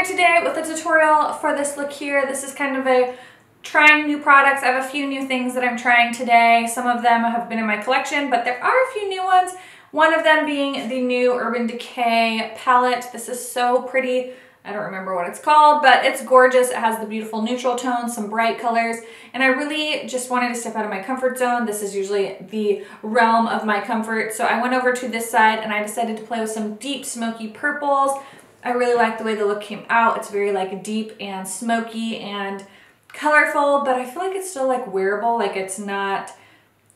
here today with a tutorial for this look here. This is kind of a trying new products. I have a few new things that I'm trying today. Some of them have been in my collection, but there are a few new ones. One of them being the new Urban Decay palette. This is so pretty. I don't remember what it's called, but it's gorgeous. It has the beautiful neutral tones, some bright colors, and I really just wanted to step out of my comfort zone. This is usually the realm of my comfort, so I went over to this side and I decided to play with some deep smoky purples. I really like the way the look came out. It's very like deep and smoky and colorful, but I feel like it's still like wearable, like it's not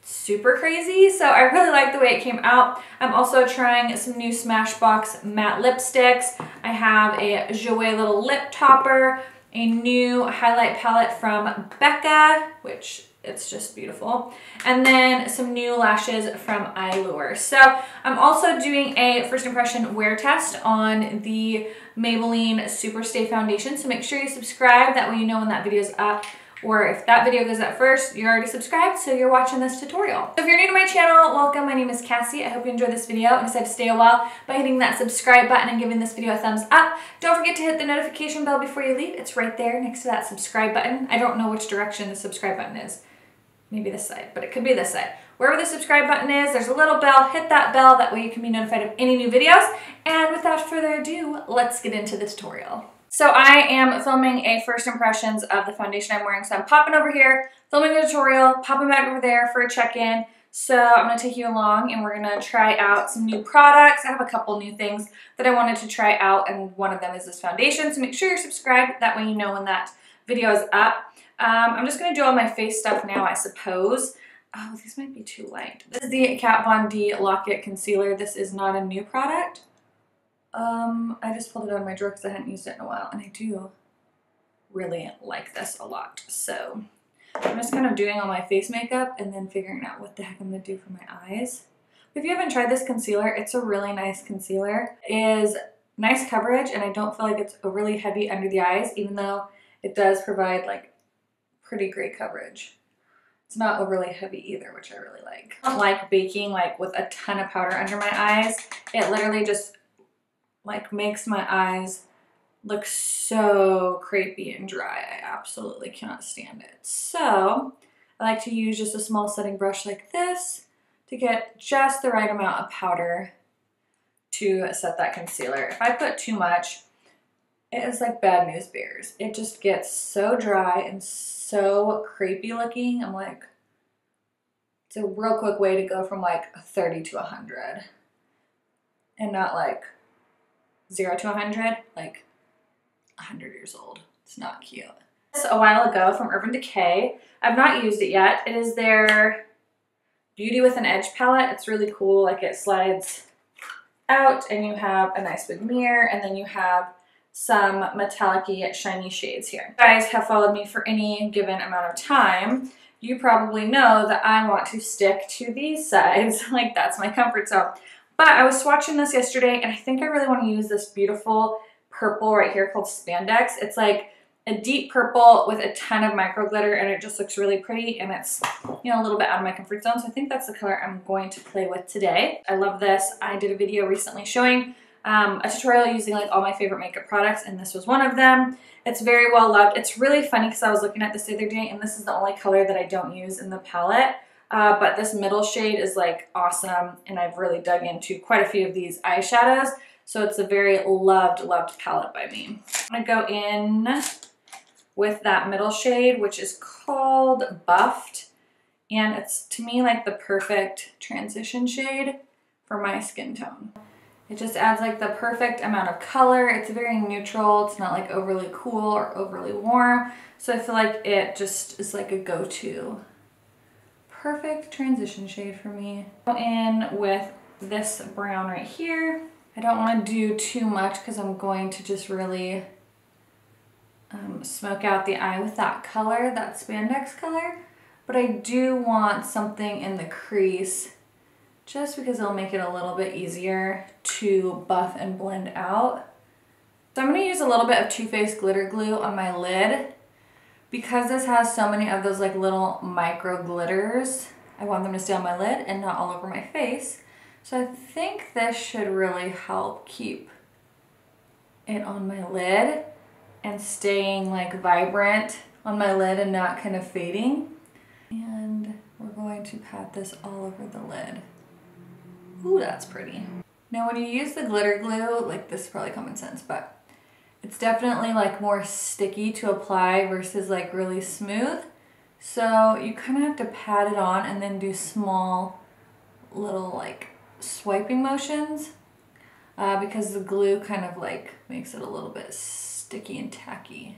super crazy. So I really like the way it came out. I'm also trying some new Smashbox matte lipsticks. I have a Jouer little lip topper, a new highlight palette from Becca, which it's just beautiful, and then some new lashes from Eylure. So I'm also doing a first impression wear test on the Maybelline Superstay foundation, so make sure you subscribe. That way you know when that video is up, or if that video goes up first, you're already subscribed, so you're watching this tutorial. So if you're new to my channel, welcome. My name is Cassie. I hope you enjoyed this video and decided to stay a while by hitting that subscribe button and giving this video a thumbs up. Don't forget to hit the notification bell before you leave. It's right there next to that subscribe button. I don't know which direction the subscribe button is. Maybe this side, but it could be this side. Wherever the subscribe button is, there's a little bell. Hit that bell, that way you can be notified of any new videos. And without further ado, let's get into the tutorial. So I am filming a first impressions of the foundation I'm wearing. So I'm popping over here, filming a tutorial, popping back over there for a check-in. So I'm gonna take you along and we're gonna try out some new products. I have a couple new things that I wanted to try out, and one of them is this foundation. So make sure you're subscribed, that way you know when that video is up. I'm just going to do all my face stuff now, I suppose. Oh, these might be too light. This is the Kat Von D Lock-It Concealer. This is not a new product. I just pulled it out of my drawer because I hadn't used it in a while, and I do really like this a lot. So I'm just kind of doing all my face makeup and then figuring out what the heck I'm going to do for my eyes. If you haven't tried this concealer, it's a really nice concealer. It is nice coverage, and I don't feel like it's overly heavy under the eyes, even though it does provide like pretty great coverage. It's not overly heavy either, which I really like. I don't like baking like with a ton of powder under my eyes. It literally just like makes my eyes look so crepey and dry. I absolutely cannot stand it. So I like to use just a small setting brush like this to get just the right amount of powder to set that concealer. If I put too much, it is like bad news bears. It just gets so dry and so crepey looking. I'm like, it's a real quick way to go from like 30 to 100. And not like 0 to 100, like 100 years old. It's not cute. This a while ago from Urban Decay. I've not used it yet. It is their Beauty with an Edge palette. It's really cool. Like it slides out and you have a nice big mirror, and then you have some metallic-y shiny shades here. If you guys have followed me for any given amount of time, you probably know that I want to stick to these sides. Like that's my comfort zone. But I was swatching this yesterday and I think I really want to use this beautiful purple right here called Spandex. It's like a deep purple with a ton of micro glitter, and it just looks really pretty, and it's, you know, a little bit out of my comfort zone. So I think that's the color I'm going to play with today. I love this. I did a video recently showing a tutorial using like all my favorite makeup products, and this was one of them. It's very well loved. It's really funny because I was looking at this the other day, and this is the only color that I don't use in the palette. But this middle shade is like awesome, and I've really dug into quite a few of these eyeshadows. So it's a very loved palette by me. I'm gonna go in with that middle shade, which is called Buffed. And it's, to me, like the perfect transition shade for my skin tone. It just adds like the perfect amount of color. It's very neutral. It's not like overly cool or overly warm. So I feel like it just is like a go-to. Perfect transition shade for me. Go in with this brown right here. I don't want to do too much because I'm going to just really smoke out the eye with that color, that spandex color. But I do want something in the crease just because it'll make it a little bit easier to buff and blend out. So I'm going to use a little bit of Too Faced glitter glue on my lid. Because this has so many of those like little micro glitters, I want them to stay on my lid and not all over my face. So I think this should really help keep it on my lid. and staying like vibrant on my lid and not kind of fading. And we're going to pat this all over the lid. Ooh, that's pretty. Now when you use the glitter glue, like this is probably common sense, but it's definitely like more sticky to apply versus like really smooth. So you kind of have to pat it on and then do small little like swiping motions because the glue kind of like makes it a little bit sticky and tacky.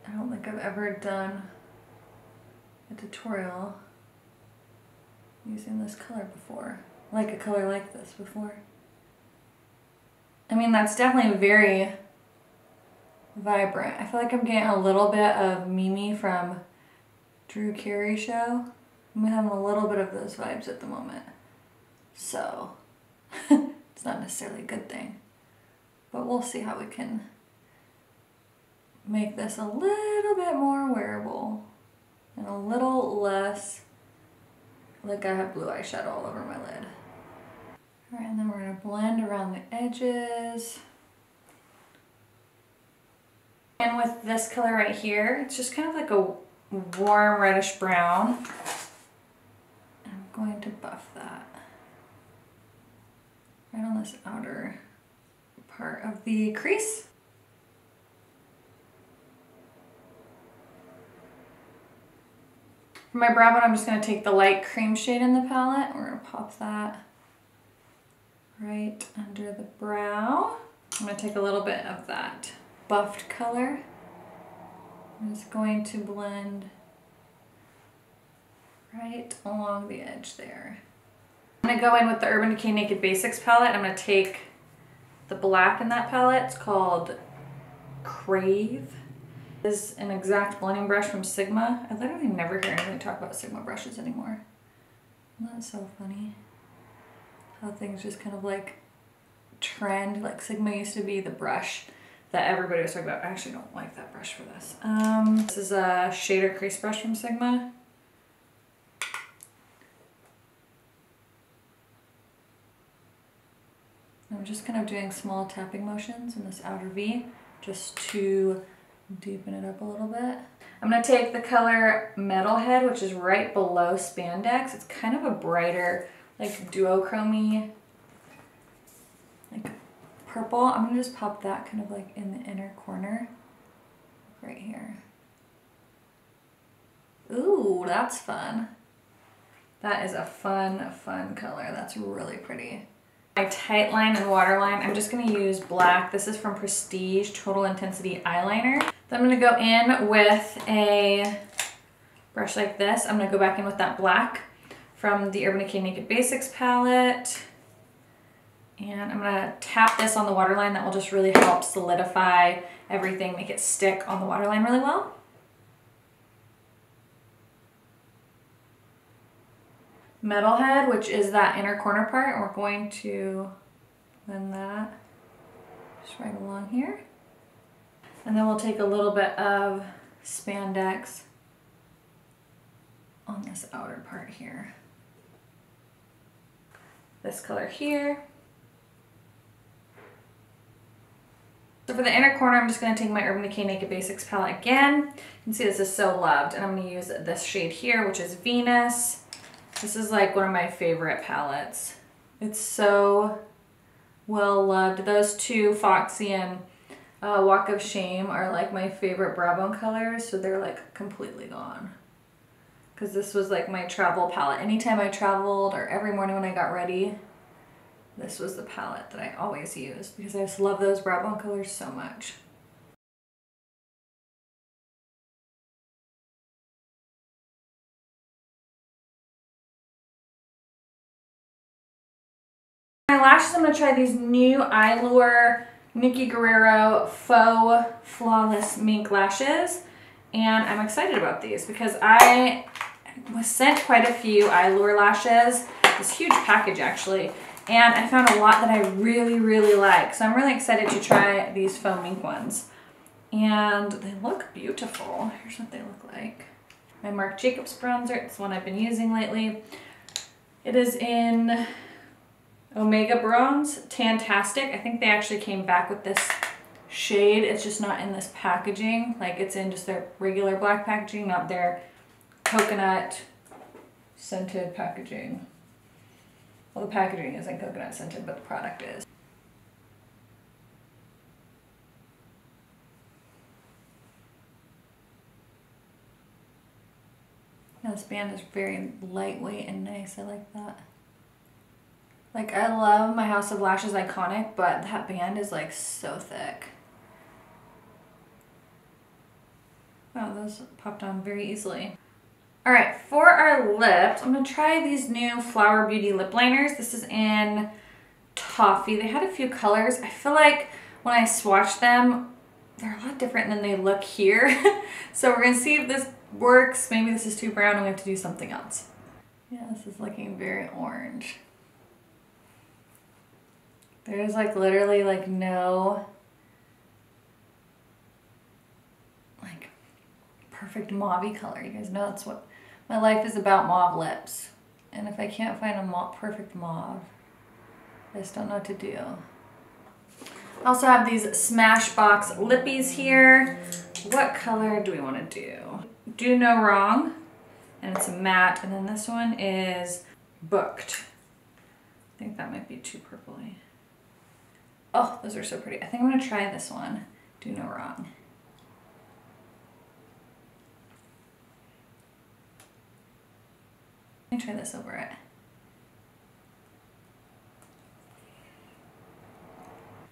I don't think I've ever done a tutorial using this color before, like a color like this before. I mean, that's definitely very vibrant. I feel like I'm getting a little bit of Mimi from Drew Carey show. I'm having a little bit of those vibes at the moment. So, it's not necessarily a good thing. But we'll see how we can make this a little bit more wearable and a little less like I have blue eyeshadow all over my lid. All right, and then we're gonna blend around the edges. And with this color right here, it's just kind of like a warm reddish brown. I'm going to buff that right on this outer part of the crease. For my brow bone, I'm just going to take the light cream shade in the palette. We're going to pop that right under the brow. I'm going to take a little bit of that buffed color. I'm just going to blend right along the edge there. I'm going to go in with the Urban Decay Naked Basics palette. I'm going to take the black in that palette. It's called Crave. This is an exact blending brush from Sigma. I literally never hear anybody talk about Sigma brushes anymore. Isn't that so funny? How things just kind of like trend. Like Sigma used to be the brush that everybody was talking about. I actually don't like that brush for this. This is a shader crease brush from Sigma. I'm just kind of doing small tapping motions in this outer V just to deepen it up a little bit. I'm going to take the color Metalhead, which is right below Spandex. It's kind of a brighter, like duochrome-y, like purple. I'm going to just pop that kind of like in the inner corner, right here. Ooh, that's fun. That is a fun, fun color. That's really pretty. My tight line and waterline, I'm just going to use black. This is from Prestige Total Intensity Eyeliner. Then I'm going to go in with a brush like this. I'm going to go back in with that black from the Urban Decay Naked Basics palette. And I'm going to tap this on the waterline. That will just really help solidify everything, make it stick on the waterline really well. Metalhead, which is that inner corner part, and we're going to blend that just right along here. And then we'll take a little bit of Spandex on this outer part here. This color here. So for the inner corner, I'm just going to take my Urban Decay Naked Basics palette again. You can see this is so loved, and I'm going to use this shade here, which is Venus. This is like one of my favorite palettes. It's so well loved. Those two, Foxy and Walk of Shame, are like my favorite brow bone colors, so they're like completely gone. Because this was like my travel palette. Anytime I traveled or every morning when I got ready, this was the palette that I always used because I just love those brow bone colors so much. My lashes, I'm going to try these new Eylure Nikki Guerrero Faux Flawless Mink lashes. And I'm excited about these because I was sent quite a few Eylure lashes, this huge package actually, and I found a lot that I really, really like. So I'm really excited to try these Faux Mink ones. And they look beautiful. Here's what they look like. My Marc Jacobs bronzer, it's the one I've been using lately. It is in Omega Bronze, Tantastic. I think they actually came back with this shade. It's just not in this packaging. Like it's in just their regular black packaging, not their coconut scented packaging. Well, the packaging isn't coconut scented, but the product is. Now this band is very lightweight and nice. I like that. Like I love my House of Lashes Iconic, but that band is like so thick. Wow, those popped on very easily. All right, for our lips, I'm gonna try these new Flower Beauty lip liners. This is in Toffee. They had a few colors. I feel like when I swatch them, they're a lot different than they look here. So we're gonna see if this works. Maybe this is too brown and we have to do something else. Yeah, this is looking very orange. There's like literally like no like perfect mauve-y color. You guys know that's what my life is about, mauve lips. And if I can't find a perfect mauve, I just don't know what to do. I also have these Smashbox lippies here. What color do we want to do? Do No Wrong, and it's a matte. And then this one is Booked. I think that might be too purpley. Oh, those are so pretty. I think I'm gonna try this one, Do No Wrong. Let me try this over it.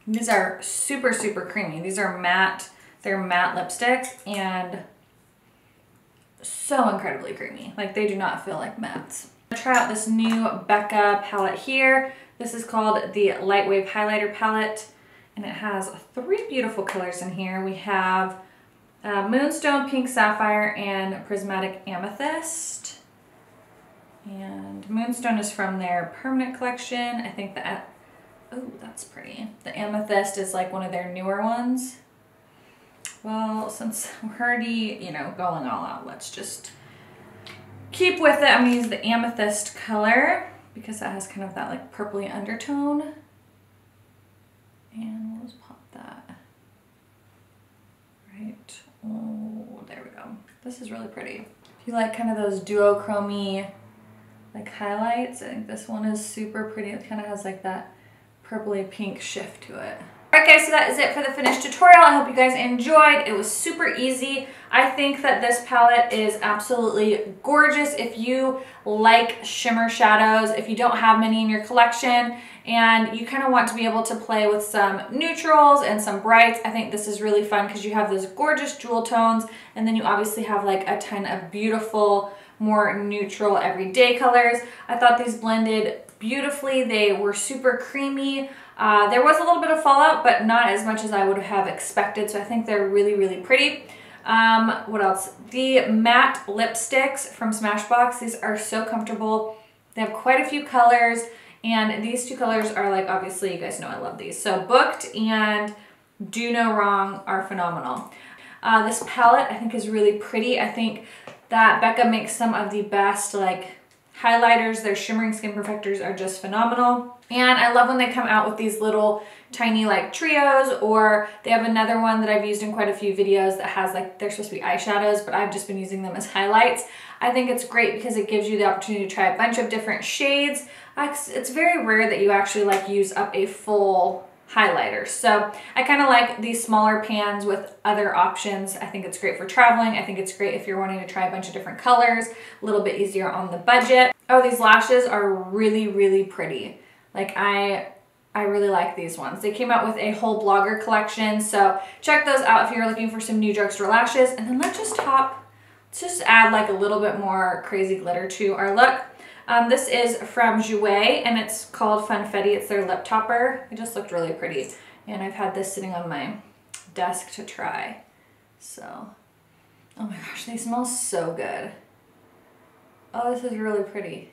These are super, super creamy. These are matte, they're matte lipsticks and so incredibly creamy. Like they do not feel like mattes. I'm gonna try out this new Becca palette here. This is called the Light Wave Highlighter Palette, and it has 3 beautiful colors in here. We have Moonstone Pink Sapphire and Prismatic Amethyst. And Moonstone is from their permanent collection. I think that, oh, that's pretty. The Amethyst is like one of their newer ones. Well, since we're already, you know, going all out, let's just keep with it. I'm gonna use the Amethyst color because that has kind of that like purpley undertone. And we'll just pop that. Right. Oh, there we go. This is really pretty. If you like kind of those duochrome like highlights, I think this one is super pretty. It kind of has like that purpley pink shift to it. Alright guys, so that is it for the finished tutorial. I hope you guys enjoyed. It was super easy. I think that this palette is absolutely gorgeous if you like shimmer shadows, if you don't have many in your collection, and you kind of want to be able to play with some neutrals and some brights. I think this is really fun because you have those gorgeous jewel tones, and then you obviously have like a ton of beautiful, more neutral everyday colors. I thought these blended beautifully. They were super creamy. There was a little bit of fallout, but not as much as I would have expected, so I think they're really, really pretty. What else? The matte lipsticks from Smashbox, these are so comfortable. They have quite a few colors, and these 2 colors are like, obviously, you guys know I love these. So Booked and Do No Wrong are phenomenal. This palette I think is really pretty. I think that Becca makes some of the best like highlighters. Their shimmering skin perfectors are just phenomenal. And I love when they come out with these little tiny like trios, or they have another one that I've used in quite a few videos that has like, they're supposed to be eyeshadows, but I've just been using them as highlights. I think it's great because it gives you the opportunity to try a bunch of different shades. It's very rare that you actually like use up a full highlighter. So I kind of like these smaller pans with other options. I think it's great for traveling. I think it's great if you're wanting to try a bunch of different colors, a little bit easier on the budget. Oh, these lashes are really, really pretty. Like I really like these ones. They came out with a whole blogger collection, so check those out if you're looking for some new drugstore lashes. And then let's just add like a little bit more crazy glitter to our look. This is from Jouer, and it's called Funfetti. It's their lip topper. It just looked really pretty, and I've had this sitting on my desk to try. So, oh my gosh, they smell so good. Oh, this is really pretty.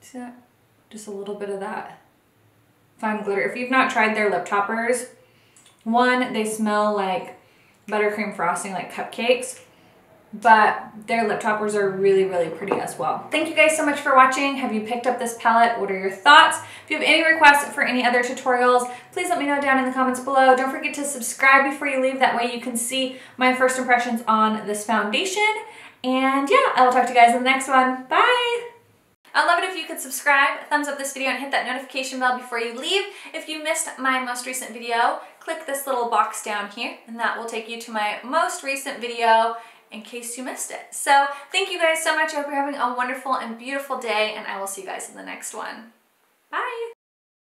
See that? Just a little bit of that fine glitter. If you've not tried their lip toppers, one, they smell like buttercream frosting, like cupcakes. but their lip toppers are really, really pretty as well. Thank you guys so much for watching. Have you picked up this palette? What are your thoughts? If you have any requests for any other tutorials, please let me know down in the comments below. Don't forget to subscribe before you leave. That way you can see my first impressions on this foundation. And yeah, I will talk to you guys in the next one. Bye! I'd love it if you could subscribe, thumbs up this video, and hit that notification bell before you leave. If you missed my most recent video, click this little box down here, and that will take you to my most recent video in case you missed it. So thank you guys so much. I hope you're having a wonderful and beautiful day, and I will see you guys in the next one. Bye!